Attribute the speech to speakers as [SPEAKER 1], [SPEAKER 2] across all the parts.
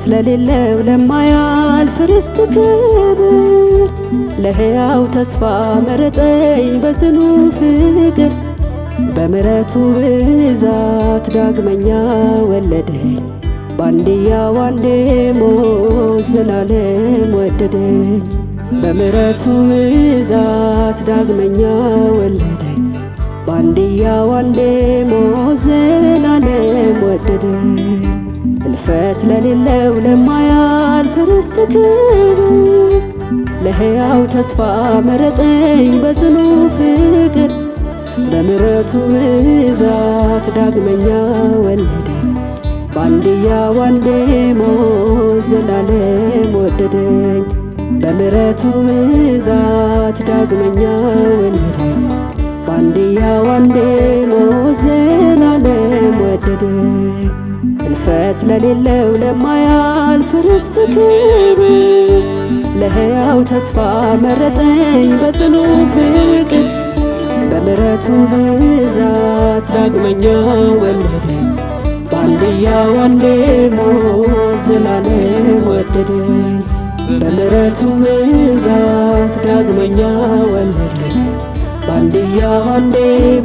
[SPEAKER 1] እልፈት ለሌለው ለማያልፍ ርስት ክብር ለሕያው ተስፋ መረጠኝ በጽኑ ፍቅር በምሕረቱ ብዛት ዳግመኛ ወለደኝ ባንድያው አንዴ ሞት ዘላለም ወደደኝ በምሕረቱ ብዛት ዳግመኛ ወለደኝ ባንድያው አንዴ ሞት ዘላለም ወደደኝ እልፈት ለሌለው ለማያልፍ ርስት ክብር ለሕያው ተስፋ መረጠኝ በጽኑ ፍቅር በምሕረቱ ብዛት ዳግመኛ ወለደኝ ባንድያው አንዴ ሞት ዘላለም ወደደኝ በምሕረቱ ብዛት ዳግመኛ ወለደኝ ባንድያው አንዴ ሞት ዘላለም ወደደኝ እልፈት ለሌለው ለማያልፍ ርስት ክብር ለሕያው ተስፋ መረጠኝ በጽኑ ፍቅር በምሕረቱ ብዛት ዳግመኛ ወለደኝ ባንድያው አንዴ ሞት ዘላለም ወደደኝ በምሕረቱ ብዛት ዳግመኛ ወለደኝ ባንድያው አንዴ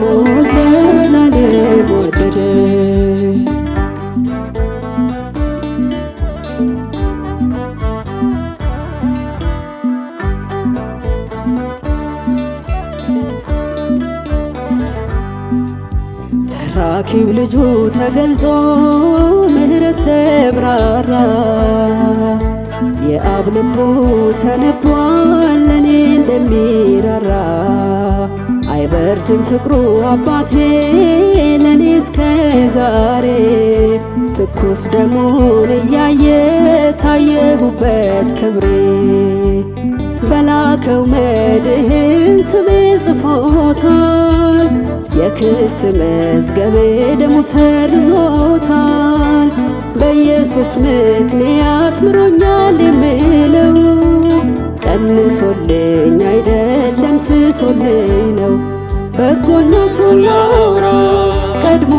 [SPEAKER 1] ሞት ዘላለም ወደደኝ ተራኪው ልጁ ተገልጦ ምሕረት ተብራራ የአብ ልቡ ተነቧል ለኔ እንደሚራራ አይበርድም ፍቅሩ አባቴ ለኔ እስከ ዛሬ ትኩስ ደሙን እያየ ታየሁበት ክብሬ በላከው መድህን ስሜን ጽፎታል የክስ መዝገቤ ደሙ ሰርዞታል በኢየሱስ ምክንያት ምሮኛል የምለው ቀንሶልኝ አይደለም ስሶልኝ ነው በጎነቱን ላውራ ቀድሞ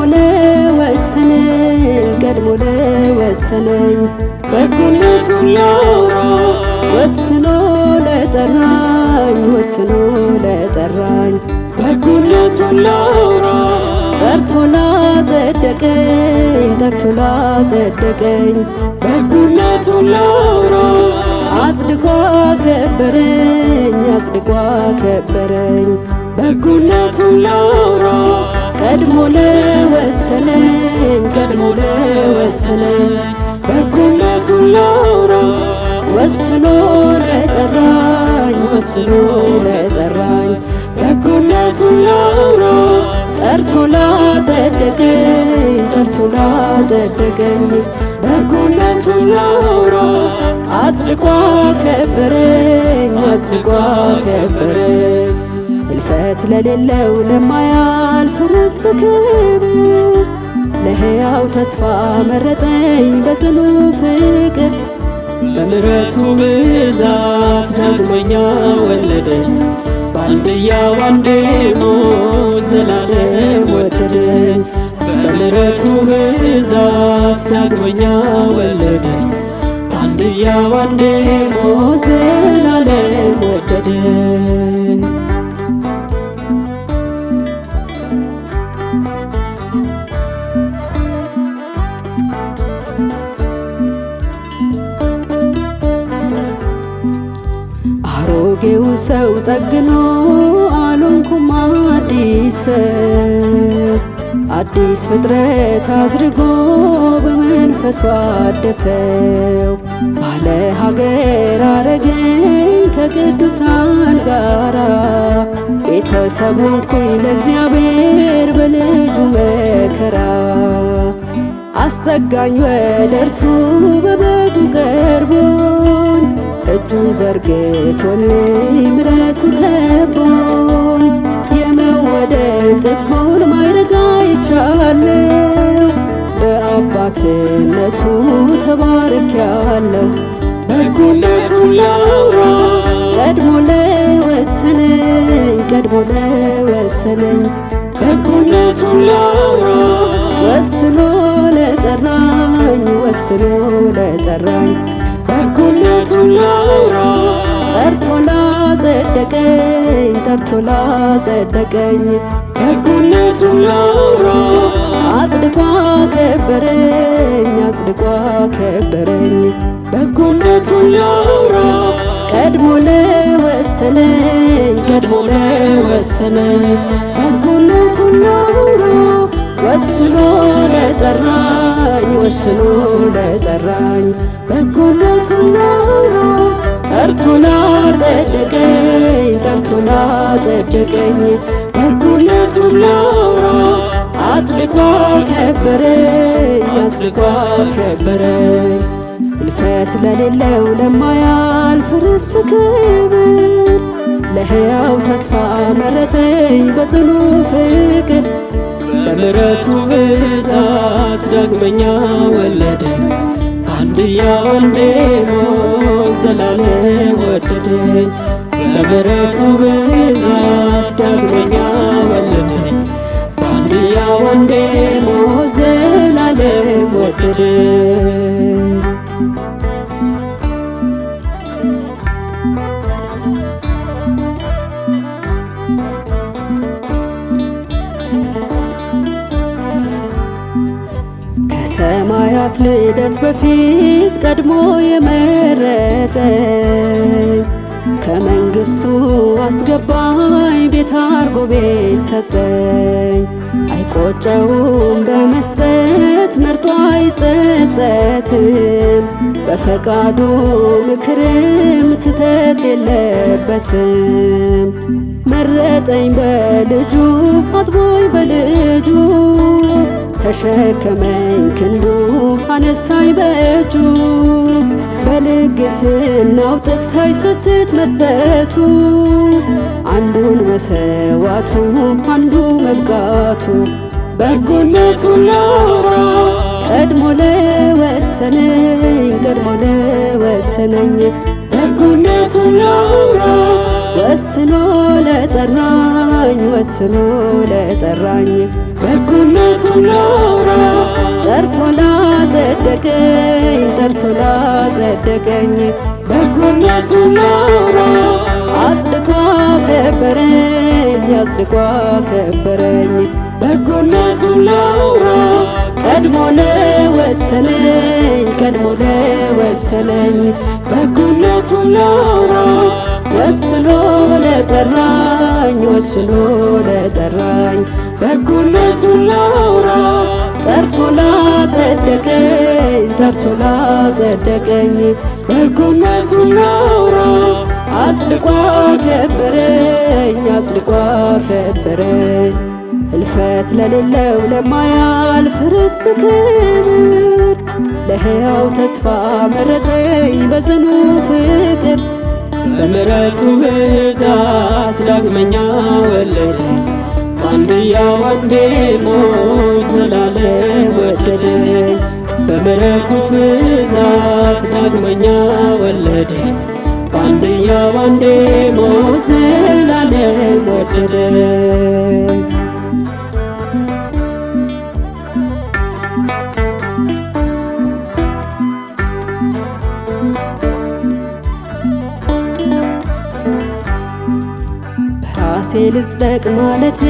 [SPEAKER 1] ለወሰነኝ በጎነቱን ላውራ ወስኖ ለጠራኝ በጎነቱን ላውራ ጠርቶ ላጸደቀኝ በጎነቱን ላውራ አጽድቆ አከበረኝ በጎነቱን ላውራ ቀድሞ ለወሰነኝ በጎነቱን ላውራ ወስኖ ለጠራኝ በጎነቱን ላውራ ጠርቶ ላጸደቀኝ በጎነቱን ላውራ አጽድቆ አከበረኝ እልፈት ለሌለው ለማያልፍ ርስት ክብር ለሕያው ተስፋ መረጠኝ በጽኑ ፍቅር በምሕረቱ ብዛት ዳግመኛ ወለደኝ ባንድያው አንዴ ሞት ዘላለም ወደደኝ በምሕረቱ ብዛት ዳግመኛ ወለደኝ ባንድያው አንዴ ሞት ዘላለም ወደደኝ አሮጌው ሰው ጠግኖ አልሆንኩም አዲስ ፍጥረት አድርጎ በመንፈሱ አደሰው ባለ ሀገር አረገኝ ከቅዱሳን ጋራ ቤተሰብ ሆንኩኝ ለእግዚአብሔር በልጁ መከራ አስጠጋኝ ወደ እርሱ በበጉ ቀርቦኝ እጁን ዘርግቶልኝ ምሕረቱ ከቦኝ የመወደድ ጥጉን ማይረግ አይቻለሁ በአባትነቱ ተባርኬያለሁ በጎነቱን ላውራ ቀድሞ ለወሰነኝ በጎነቱን ላውራ ወስኖ ለጠራኝ ወስኖ ለጠራኝ በጎነቱን ላውራ ጠርቶ ላጸደቀኝ ጠርቶ ላጸደቀኝ በጎነቱን ላውራ አጽድቆ አከበረኝ አጽድቆ አከበረኝ በጎነቱን ላውራ ቀድሞ ለወሰነኝ ቀድሞ ለወሰነኝ በጎነቱን ላውራ ወስኖ ለጠራኝ ወስኖ ለጠራኝ በጎነቱን ላውራ ጠርቶ ላጸደቀኝ ጠርቶ ላጸደቀኝ በጎነቱን ላውራ አጽድቆ አከበረኝ አጽድቆ አከበረኝ እልፈት ለሌለው ለማያልፍ ርስት ክብር ለሕያው ተስፋ መረጠኝ በጽኑ ፍቅር በምሕረቱ ብዛት ዳግመኛ ወለደኝ አንድያ ወልዴ ሞት ዘላለም ወደደኝ በምሕረቱ ብዛት ዳግመኛ ወለደኝ አንድያ ወልዴ ሞት ዘላለም ወደደኝ ከሰማያት ልደት በፊት ቀድሞ የመረጠኝ ከመንግሥቱ አስገባኝ ቤት አርጎ ቤት ሰጠኝ አይቆጨውም በመስጠት መርጦ አይጸጸትም በፈቃዱ ምክርም ስተት የለበትም መረጠኝ በልጁ አጥቦኝ በልጁ ተሸከመኝ ክንዱ አነሳኝ በእጁ በልግስናው ጥቅስ ሳይሰስት መስጠቱ አንዱን መሰዋቱ አንዱ መብቃቱ በጎነቱን ላውራ ቀድሞ ለወሰነኝ ቀድሞ ለወሰነኝ በጎነቱን ላውራ ወስኖ ለጠራኝ ወስኖ ለጠራኝ በጎነቱን ላውራ ጠርቶ ላጸደቀኝ ጠርቶ ላጸደቀኝ በጎነቱን ላውራ አጽድቆ አከበረኝ አጽድቆ አከበረኝ በጎነቱን ላውራ ቀድሞ ለወሰነኝ ቀድሞ ለወሰነኝ በጎነቱን ላውራ ወስኖ ለጠራኝ ወስኖ ለጠራኝ በጎነቱን ላውራ ጠርቶ ላጸደቀኝ ጠርቶ ላጸደቀኝ በጎነቱን ላውራ አጽድቆ አከበረኝ አጽድቆ አከበረኝ እልፈት ለሌለው ለማያልፍ ርስት ክብር ለሕያው ተስፋ መረጠኝ በጽኑ ፍቅር በምሕረቱ ብዛት ዳግመኛ ወለደኝ አንድያ ወልዴ ሞት ዘላለም ወደደኝ በምሕረቱ ብዛት ዳግመኛ ወለደኝ አንድያ ወልዴ ሞት ዘላለም ወደደኝ በራሴ ልጽደቅ ማለቴ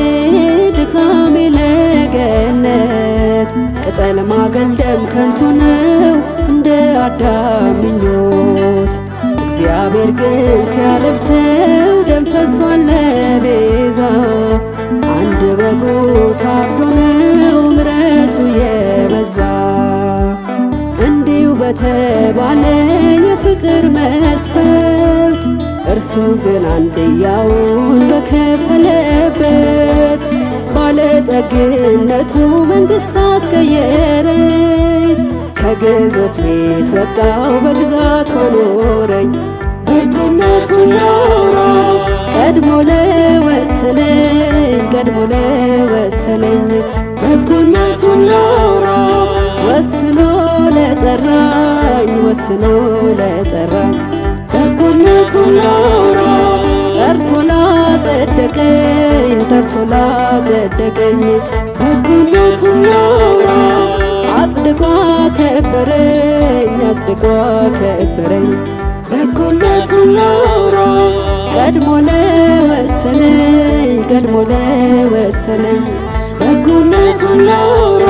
[SPEAKER 1] ድካሜ ለገነት ቅጠል ማገልደም ከንቱ ነው እንደ አዳም ምኞት እግዚአብሔር ግን ሲያለብሰው ደም ፈሷል ለቤዛ አንድ በጉ ታርዶ ነው ምሕረቱ የበዛ እንዲሁ በተባለ የፍቅር መስፈርት እርሱ ግን አንድያውን በከፈለበት ባለጠግነቱ መንግሥት አስቀየረኝ ከግዞት ቤት ወጣው በግዛት አኖረኝ በጎነቱን ላውራ ቀድሞ ለወሰነኝ ቀድሞ ለወሰነኝ በጎነቱን ላውራ ወስኖ ለጠራኝ ወስኖ ለጠራኝ በጎነቱን ላውራ ጠርቶ ላጸደቀኝ ጠርቶ ላጸደቀኝ በጎነቱን ላውራ አጽድቆ አከበረኝ አጽድቆ አከበረኝ በጎነቱን ላውራ ቀድሞ ለወሰነኝ ቀድሞ ለወሰነኝ በጎነቱን ላውራ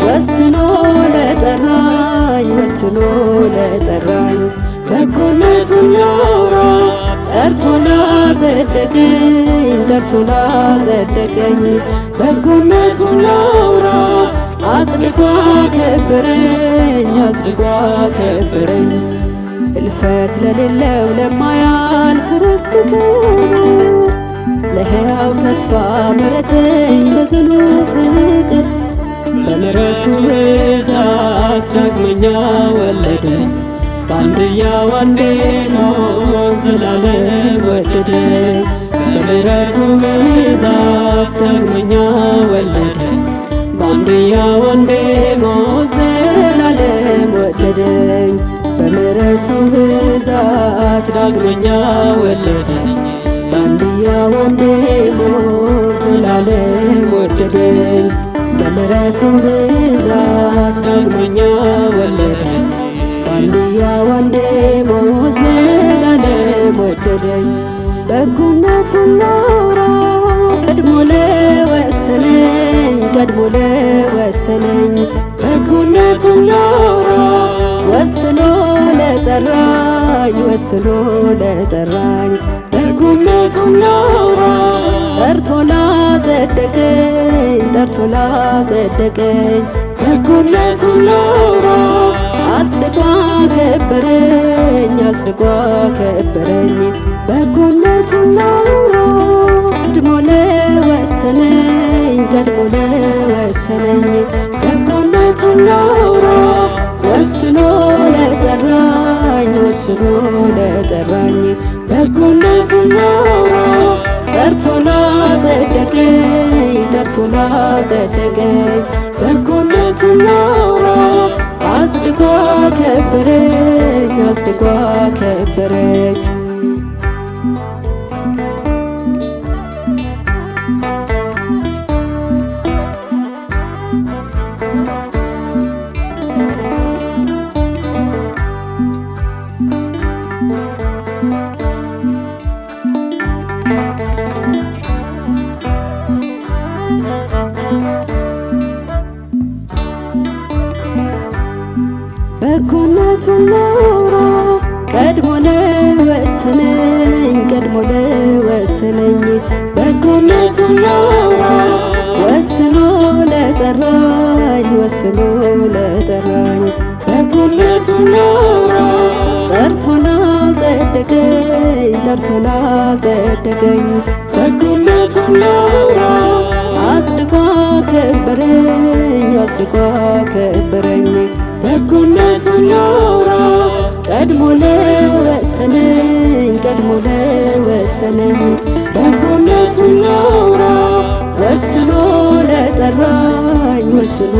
[SPEAKER 1] ወስኖ ለጠራኝ ወስኖ ለጠራኝ በጎነቱን ላውራ ጠርቶ ላጸደቀኝ ጠርቶ ላጸደቀኝ በጎነቱን ላውራ አጽድቆ አከበረኝ አጽድቆ አከበረኝ እልፈት ለሌለው ለማያልፍ ርስት ክብር ለሕያው ተስፋ መረተኝ በጽኑ ፍቅር በምሕረቱ ብዛት ዳግመኛ ወለደኝ በአንድያው አንዴ ሞት ዘላለም ወደደኝ በምሕረቱ ብዛት ዳግመኛ ወለደኝ በአንድያው አንዴ ሞት ዘላለም ወደደኝ በምሕረቱ ብዛት ዳግመኛ ወለደኝ በአንድያው አንዴ ሞት ዘላለም ወደደኝ በምሕረቱ ብዛት ዳግመኛ ወለደኝ በአንድያው አንዴ ሞት ዘላለም ወደደኝ በጎነቱን ላውራ ቀድሞ ለወሰነኝ ቀድሞ ለወሰነኝ በጎነቱን ላውራ ወስኖ ለጠራኝ ወስኖ ለጠራኝ በጎነቱን ላውራ ጠርቶ ላጸደቀኝ ጠርቶ ላጸደቀኝ በጎነቱን ላውራ አጽድቆ አከበረኝ አጽድቆ አከበረኝ በጎነቱን ላውራ ቀድሞ ለወሰነኝ ቀድሞ ለወሰነኝ በጎነቱን ላውራ ወስኖ ለጠራኝ ወስኖ ለጠራኝ በጎነቱን ላውራ ጠርቶ ላጸደቀኝ ጠርቶ ላጸደቀኝ በጎነቱን ላውራ አጽድቆ አከበረኝ አጽድቆ አከበረኝ በጎነቱን ላውራ ቀድሞ ለወሰነኝ ቀድሞ ለወሰነኝ በጎነቱን ላውራ ወስኖ ለጠራኝ ወስኖ ለጠራኝ በጎነቱን ላውራ ጠርቶ ላጸደቀኝ ጠርቶ ላጸደቀኝ በጎነቱን ላውራ አጽድቆ አከበረኝ አጽድቆ አከበረኝ በጎነቱን ላውራ ቀድሞ ለወሰነኝ ቀድሞ ለወሰነኝ በጎነቱን ላውራ ወስኖ ለጠራኝ ወስኖ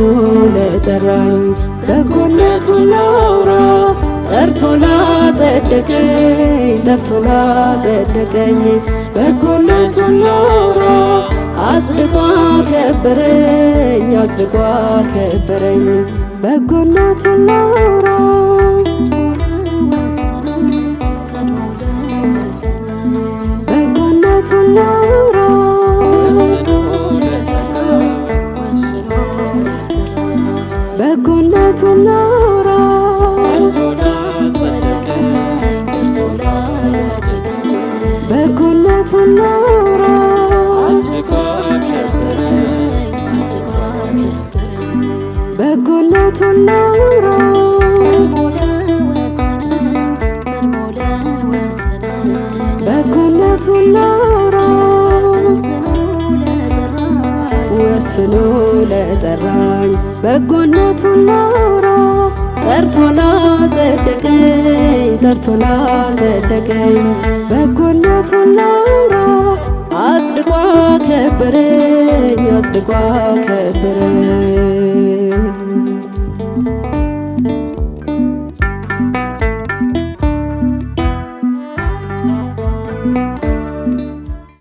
[SPEAKER 1] ለጠራኝ በጎነቱን ላውራ ጠርቶ ላጸደቀኝ ጠርቶ ላጸደቀኝ በጎነቱን ላውራ አጽድቆ አከበረኝ አጽድቆ አከበረኝ በጎነቱን ላውራ በጎነቱን ላውራ በጎነቱን ላውራ በጎነቱን ላውራ በጎነቱን ላውራ በጎነቱን ላውራ ወስኖ ለጠራኝ በጎነቱን ላውራ ጠርቶ ላጸደቀኝ ጠርቶ ላጸደቀኝ በጎነቱን ላውራ አጽድቆ አከበረኝ አጽድቆ አከበረኝ